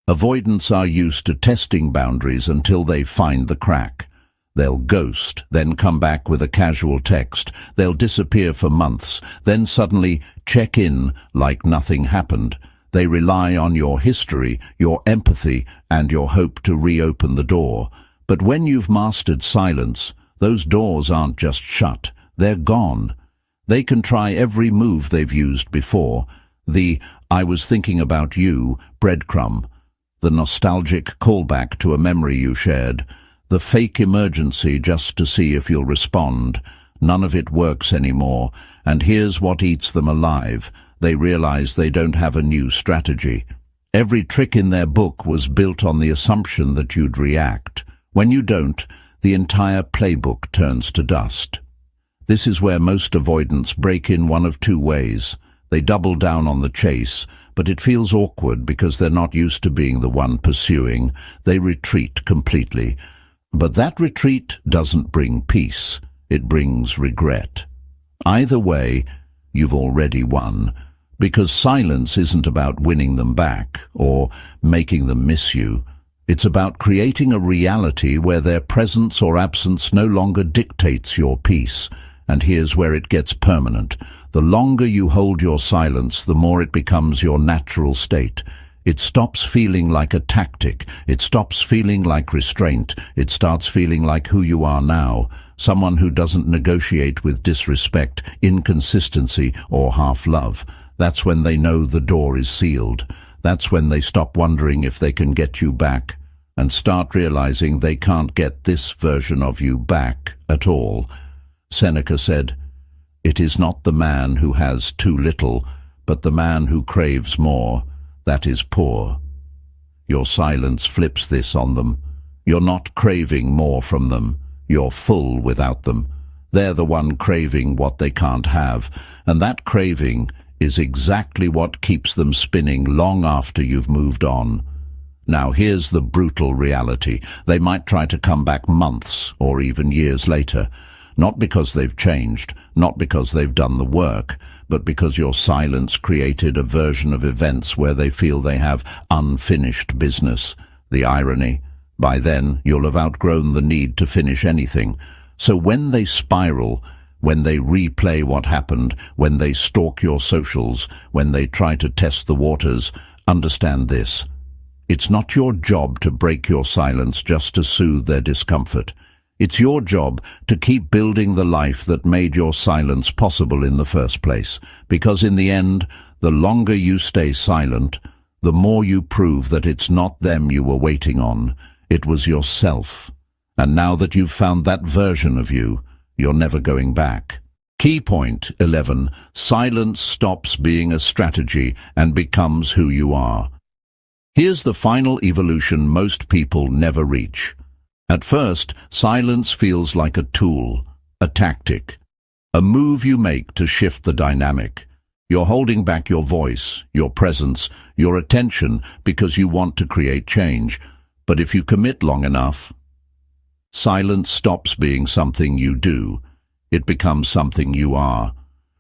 [SPEAKER 1] Avoidants are used to testing boundaries until they find the crack. They'll ghost, then come back with a casual text. They'll disappear for months, then suddenly check in like nothing happened. They rely on your history, your empathy, and your hope to reopen the door. But when you've mastered silence, those doors aren't just shut, they're gone. They can try every move they've used before. The "I was thinking about you" breadcrumb, the nostalgic callback to a memory you shared, the fake emergency just to see if you'll respond. None of it works anymore, and here's what eats them alive. They realize they don't have a new strategy. Every trick in their book was built on the assumption that you'd react. When you don't, the entire playbook turns to dust. This is where most avoidants break in one of two ways. They double down on the chase, but it feels awkward because they're not used to being the one pursuing. They retreat completely. But that retreat doesn't bring peace. It brings regret. Either way, you've already won, because silence isn't about winning them back or making them miss you. It's about creating a reality where their presence or absence no longer dictates your peace. And here's where it gets permanent. The longer you hold your silence, the more it becomes your natural state. It stops feeling like a tactic. It stops feeling like restraint. It starts feeling like who you are now, someone who doesn't negotiate with disrespect, inconsistency, or half-love. That's when they know the door is sealed. That's when they stop wondering if they can get you back. and start realizing they can't get this version of you back at all. Seneca said, "It is not the man who has too little, but the man who craves more, that is poor." Your silence flips this on them. You're not craving more from them. You're full without them. They're the one craving what they can't have, and that craving is exactly what keeps them spinning long after you've moved on. Now here's the brutal reality. They might try to come back months or even years later, not because they've changed, not because they've done the work, but because your silence created a version of events where they feel they have unfinished business. The irony, by then you'll have outgrown the need to finish anything. So when they spiral, when they replay what happened, when they stalk your socials, when they try to test the waters, understand this. It's not your job to break your silence just to soothe their discomfort. It's your job to keep building the life that made your silence possible in the first place, because in the end, the longer you stay silent, the more you prove that it's not them you were waiting on, it was yourself. And now that you've found that version of you, you're never going back. Key point 11. Silence stops being a strategy and becomes who you are. Here's the final evolution most people never reach. At first, silence feels like a tool, a tactic, a move you make to shift the dynamic. You're holding back your voice, your presence, your attention because you want to create change. But if you commit long enough, silence stops being something you do. It becomes something you are.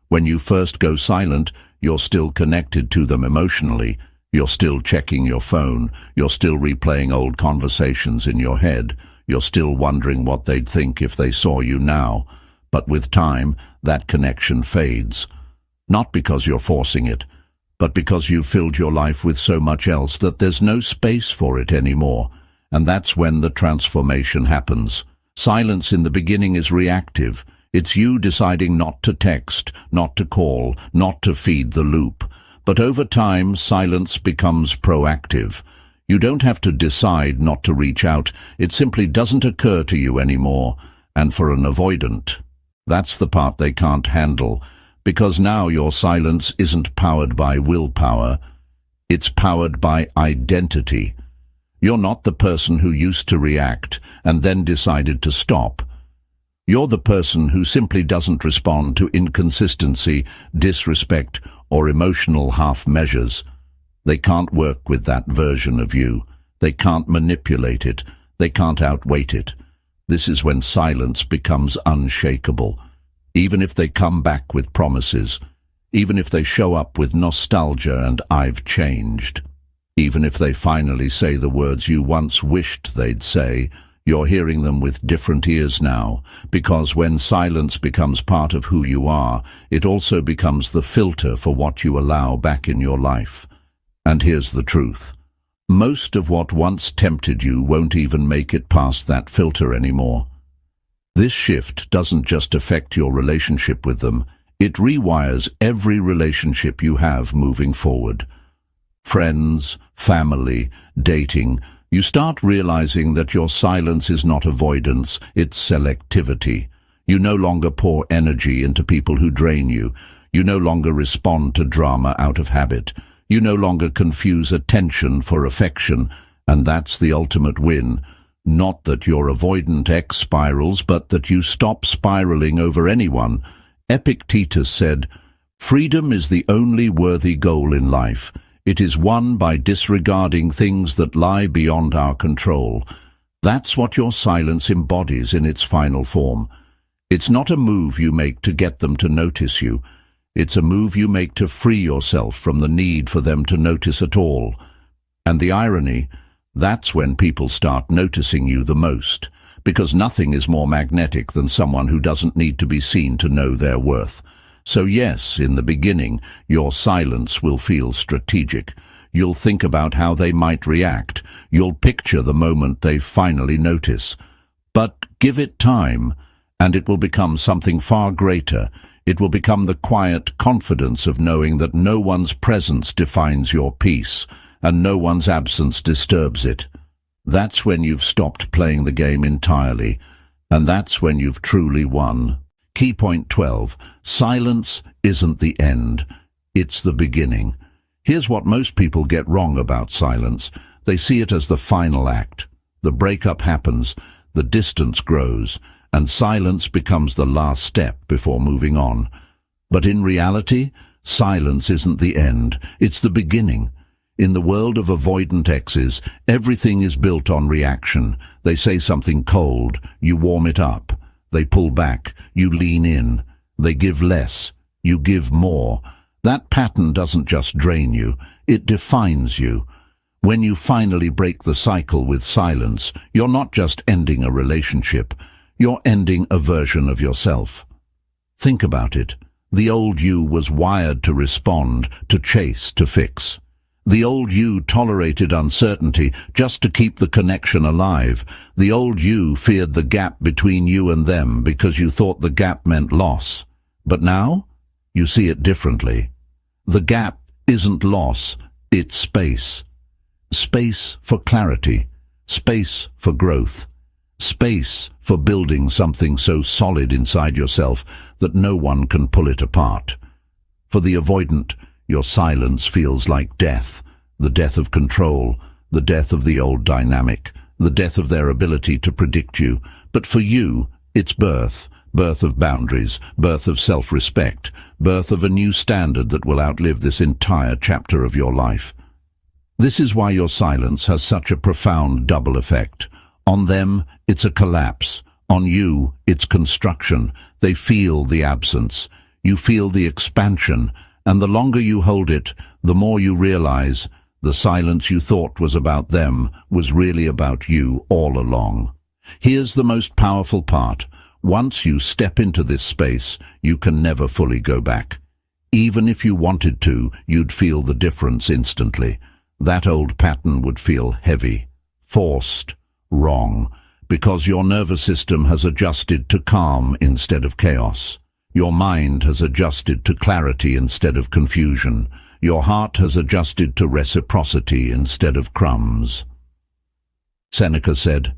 [SPEAKER 1] When you first go silent, you're still connected to them emotionally. You're still checking your phone. You're still replaying old conversations in your head. You're still wondering what they'd think if they saw you now. But with time, that connection fades. Not because you're forcing it, but because you've filled your life with so much else that there's no space for it anymore. And that's when the transformation happens. Silence in the beginning is reactive. It's you deciding not to text, not to call, not to feed the loop. But over time, silence becomes proactive. You don't have to decide not to reach out. It simply doesn't occur to you anymore. And for an avoidant, that's the part they can't handle. Because now your silence isn't powered by willpower. It's powered by identity. You're not the person who used to react and then decided to stop. You're the person who simply doesn't respond to inconsistency, disrespect, or emotional half-measures. They can't work with that version of you. They can't manipulate it. They can't outweight it. This is when silence becomes unshakable. Even if they come back with promises, even if they show up with nostalgia and "I've changed," even if they finally say the words you once wished they'd say, you're hearing them with different ears now, because when silence becomes part of who you are, it also becomes the filter for what you allow back in your life. And here's the truth. Most of what once tempted you won't even make it past that filter anymore. This shift doesn't just affect your relationship with them, it rewires every relationship you have moving forward. Friends, family, dating, you start realizing that your silence is not avoidance, it's selectivity. You no longer pour energy into people who drain you. You no longer respond to drama out of habit. You no longer confuse attention for affection, and that's the ultimate win. Not that your avoidant ex spirals, but that you stop spiraling over anyone. Epictetus said, "Freedom is the only worthy goal in life. It is won by disregarding things that lie beyond our control." That's what your silence embodies in its final form. It's not a move you make to get them to notice you. It's a move you make to free yourself from the need for them to notice at all. And the irony, that's when people start noticing you the most, because nothing is more magnetic than someone who doesn't need to be seen to know their worth. So yes, in the beginning, your silence will feel strategic. You'll think about how they might react. You'll picture the moment they finally notice. But give it time, and it will become something far greater. It will become the quiet confidence of knowing that no one's presence defines your peace, and no one's absence disturbs it. that's when you've stopped playing the game entirely, and that's when you've truly won. Key point 12. Silence isn't the end, it's the beginning. Here's what most people get wrong about silence. They see it as the final act. The breakup happens, the distance grows, and silence becomes the last step before moving on. But in reality, silence isn't the end, it's the beginning. In the world of avoidant exes, everything is built on reaction. They say something cold, you warm it up. They pull back, you lean in. They give less, you give more. That pattern doesn't just drain you, it defines you. When you finally break the cycle with silence, you're not just ending a relationship, you're ending a version of yourself. Think about it. The old you was wired to respond, to chase, to fix. The old you tolerated uncertainty just to keep the connection alive. The old you feared the gap between you and them because you thought the gap meant loss. But now, you see it differently. The gap isn't loss, it's space. Space for clarity, space for growth, space for building something so solid inside yourself that no one can pull it apart. For the avoidant, your silence feels like death, the death of control, the death of the old dynamic, the death of their ability to predict you. But for you, it's birth, birth of boundaries, birth of self-respect, birth of a new standard that will outlive this entire chapter of your life. This is why your silence has such a profound double effect. On them, it's a collapse. On you, it's construction. They feel the absence. You feel the expansion. And the longer you hold it, the more you realize the silence you thought was about them was really about you all along. Here's the most powerful part. Once you step into this space, you can never fully go back. Even if you wanted to, you'd feel the difference instantly. That old pattern would feel heavy, forced, wrong, because your nervous system has adjusted to calm instead of chaos. Your mind has adjusted to clarity instead of confusion. Your heart has adjusted to reciprocity instead of crumbs. Seneca said,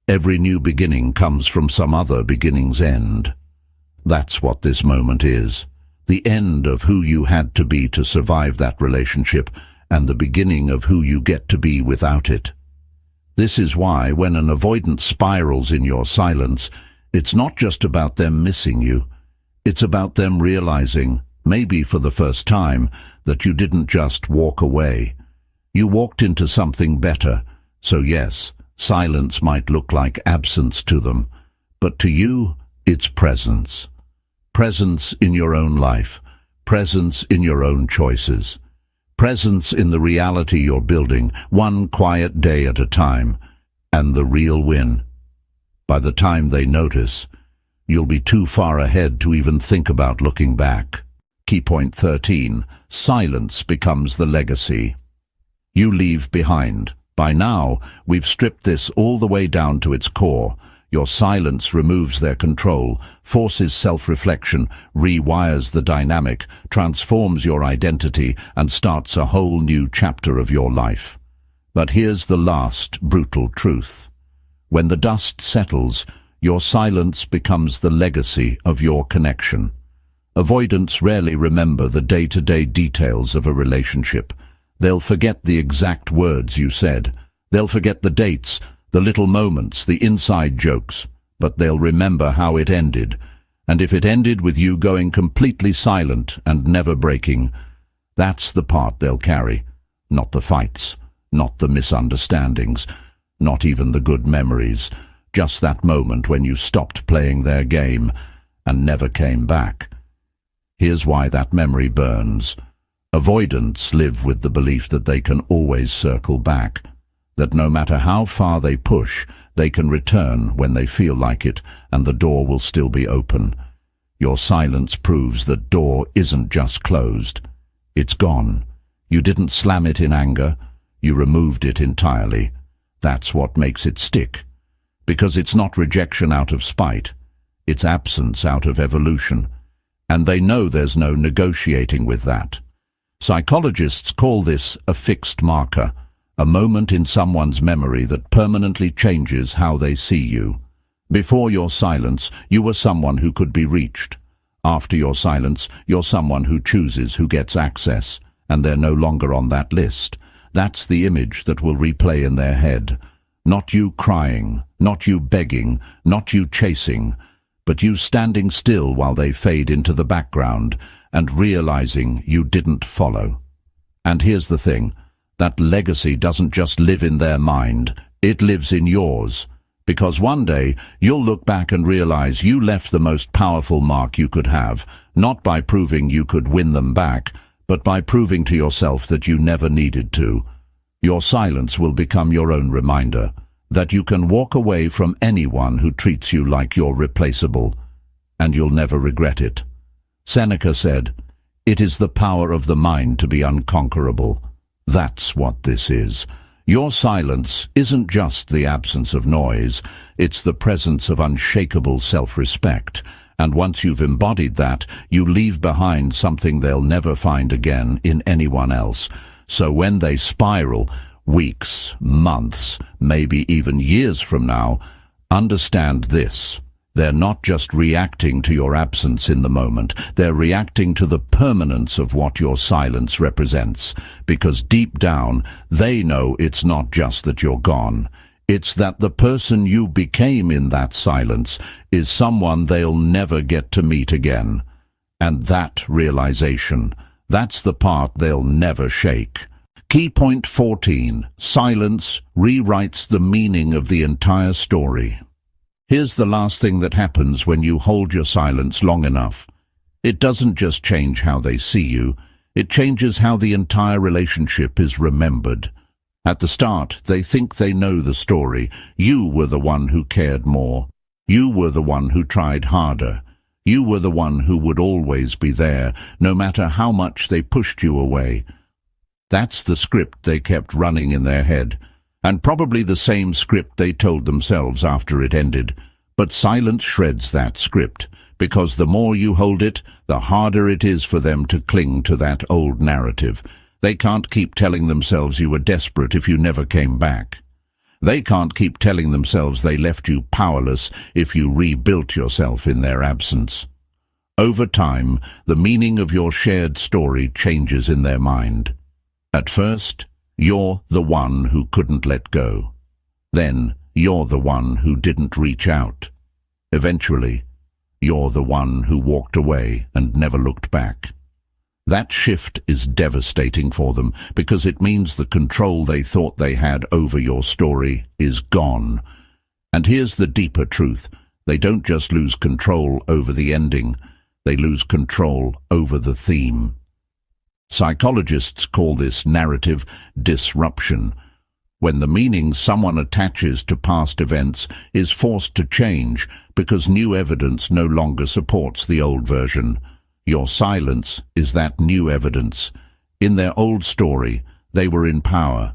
[SPEAKER 1] "Every new beginning comes from some other beginning's end." That's what this moment is. The end of who you had to be to survive that relationship, and the beginning of who you get to be without it. This is why, when an avoidant spirals in your silence, it's not just about them missing you. It's about them realizing, maybe for the first time, that you didn't just walk away. You walked into something better. So yes, silence might look like absence to them, but to you, it's presence. Presence in your own life, presence in your own choices. Presence in the reality you're building, one quiet day at a time, and the real win. By the time they notice, you'll be too far ahead to even think about looking back. Key point 13. Silence becomes the legacy you leave behind. By now, we've stripped this all the way down to its core. Your silence removes their control, forces self-reflection, rewires the dynamic, transforms your identity, and starts a whole new chapter of your life. But here's the last, brutal truth. When the dust settles, your silence becomes the legacy of your connection. Avoidants rarely remember the day-to-day details of a relationship. They'll forget the exact words you said. They'll forget the dates, the little moments, the inside jokes, but they'll remember how it ended. And if it ended with you going completely silent and never breaking, that's the part they'll carry. Not the fights, not the misunderstandings, not even the good memories. Just that moment when you stopped playing their game and never came back. Here's why that memory burns. Avoidants live with the belief that they can always circle back, that no matter how far they push, they can return when they feel like it, and the door will still be open. Your silence proves that door isn't just closed. It's gone. You didn't slam it in anger. You removed it entirely. That's what makes it stick. Because it's not rejection out of spite. It's absence out of evolution. And they know there's no negotiating with that. Psychologists call this a fixed marker, a moment in someone's memory that permanently changes how they see you. Before your silence, you were someone who could be reached. After your silence, you're someone who chooses who gets access, and they're no longer on that list. That's the image that will replay in their head. Not you crying, not you begging, not you chasing, but you standing still while they fade into the background and realizing you didn't follow. And here's the thing, that legacy doesn't just live in their mind, it lives in yours. Because one day you'll look back and realize you left the most powerful mark you could have, not by proving you could win them back, but by proving to yourself that you never needed to. Your silence will become your own reminder that you can walk away from anyone who treats you like you're replaceable, and you'll never regret it. Seneca said, "It is the power of the mind to be unconquerable." That's what this is. Your silence isn't just the absence of noise, it's the presence of unshakable self-respect. And once you've embodied that, you leave behind something they'll never find again in anyone else. So when they spiral, weeks, months, maybe even years from now, understand this. They're not just reacting to your absence in the moment, they're reacting to the permanence of what your silence represents. Because deep down, they know it's not just that you're gone. It's that the person you became in that silence is someone they'll never get to meet again. And that realization, that's the part they'll never shake. Key point 14. Silence rewrites the meaning of the entire story. Here's the last thing that happens when you hold your silence long enough. It doesn't just change how they see you, it changes how the entire relationship is remembered. At the start, they think they know the story. You were the one who cared more. You were the one who tried harder. You were the one who would always be there, no matter how much they pushed you away. That's the script they kept running in their head, and probably the same script they told themselves after it ended. But silence shreds that script, because the more you hold it, the harder it is for them to cling to that old narrative. They can't keep telling themselves you were desperate if you never came back. They can't keep telling themselves they left you powerless if you rebuilt yourself in their absence. Over time, the meaning of your shared story changes in their mind. At first, you're the one who couldn't let go. Then, you're the one who didn't reach out. Eventually, you're the one who walked away and never looked back. That shift is devastating for them because it means the control they thought they had over your story is gone. And here's the deeper truth. They don't just lose control over the ending, they lose control over the theme. Psychologists call this narrative disruption, when the meaning someone attaches to past events is forced to change because new evidence no longer supports the old version. Your silence is that new evidence. In their old story, they were in power.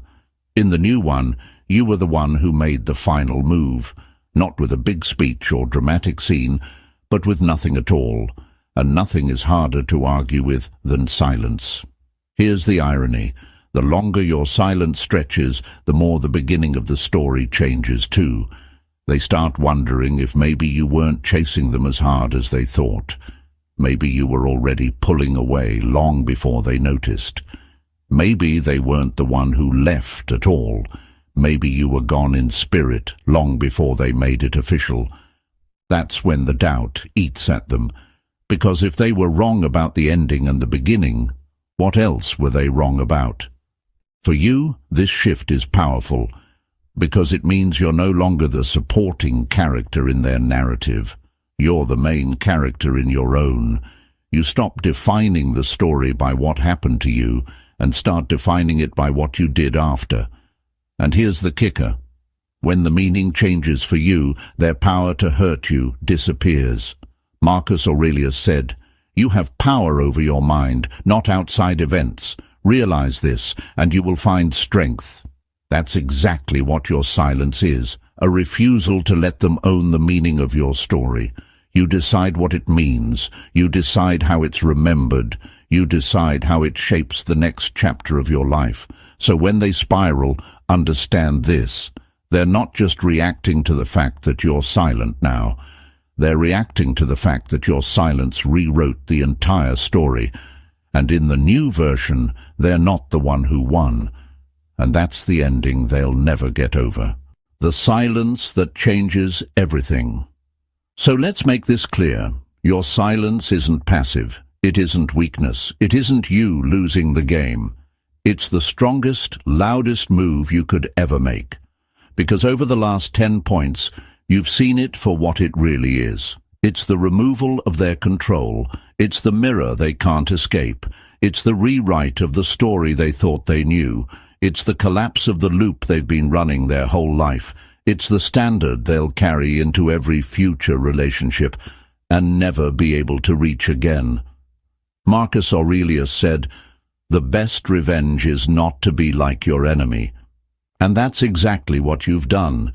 [SPEAKER 1] In the new one, you were the one who made the final move, not with a big speech or dramatic scene, but with nothing at all. And nothing is harder to argue with than silence. Here's the irony. The longer your silence stretches, the more the beginning of the story changes too. They start wondering if maybe you weren't chasing them as hard as they thought. Maybe you were already pulling away long before they noticed. Maybe they weren't the one who left at all. Maybe you were gone in spirit long before they made it official. That's when the doubt eats at them. Because if they were wrong about the ending and the beginning, what else were they wrong about? For you, this shift is powerful, because it means you're no longer the supporting character in their narrative. You're the main character in your own. You stop defining the story by what happened to you and start defining it by what you did after. And here's the kicker. When the meaning changes for you, their power to hurt you disappears. Marcus Aurelius said, "You have power over your mind, not outside events. Realize this, and you will find strength." That's exactly what your silence is, a refusal to let them own the meaning of your story. You decide what it means. You decide how it's remembered. You decide how it shapes the next chapter of your life. So when they spiral, understand this. They're not just reacting to the fact that you're silent now. They're reacting to the fact that your silence rewrote the entire story. And in the new version, they're not the one who won. And that's the ending they'll never get over. The silence that changes everything. So let's make this clear. Your silence isn't passive. It isn't weakness. It isn't you losing the game. It's the strongest, loudest move you could ever make. Because over the last 10 points, you've seen it for what it really is. It's the removal of their control. It's the mirror they can't escape. It's the rewrite of the story they thought they knew. It's the collapse of the loop they've been running their whole life. It's the standard they'll carry into every future relationship and never be able to reach again. Marcus Aurelius said, "The best revenge is not to be like your enemy." And that's exactly what you've done.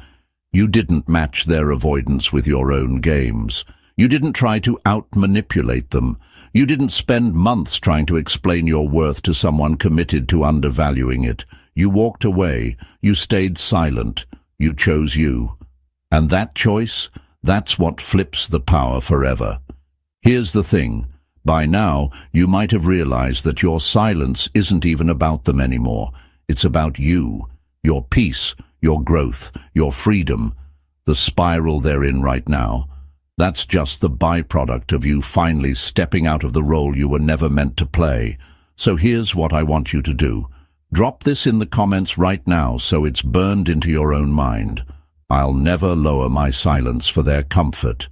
[SPEAKER 1] You didn't match their avoidance with your own games. You didn't try to out-manipulate them. You didn't spend months trying to explain your worth to someone committed to undervaluing it. You walked away. You stayed silent. You chose you. And that choice, that's what flips the power forever. Here's the thing. By now, you might have realized that your silence isn't even about them anymore. It's about you, your peace, your growth, your freedom. The spiral they're in right now, that's just the byproduct of you finally stepping out of the role you were never meant to play. So here's what I want you to do. Drop this in the comments right now so it's burned into your own mind. I'll never lower my silence for their comfort.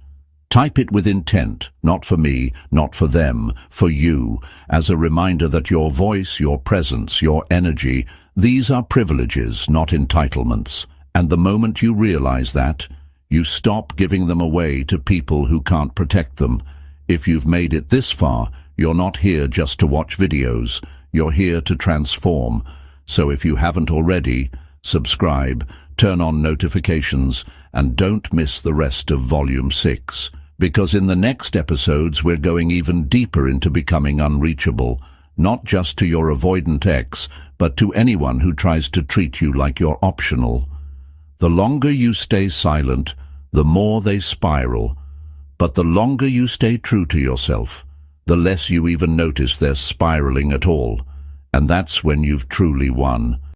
[SPEAKER 1] Type it with intent, not for me, not for them, for you, as a reminder that your voice, your presence, your energy, these are privileges, not entitlements. And the moment you realize that, you stop giving them away to people who can't protect them. If you've made it this far, you're not here just to watch videos. You're here to transform. So if you haven't already, subscribe, turn on notifications, and don't miss the rest of Volume 6. Because in the next episodes we're going even deeper into becoming unreachable, not just to your avoidant ex, but to anyone who tries to treat you like you're optional. The longer you stay silent, the more they spiral. But the longer you stay true to yourself, the less you even notice they're spiraling at all. And that's when you've truly won.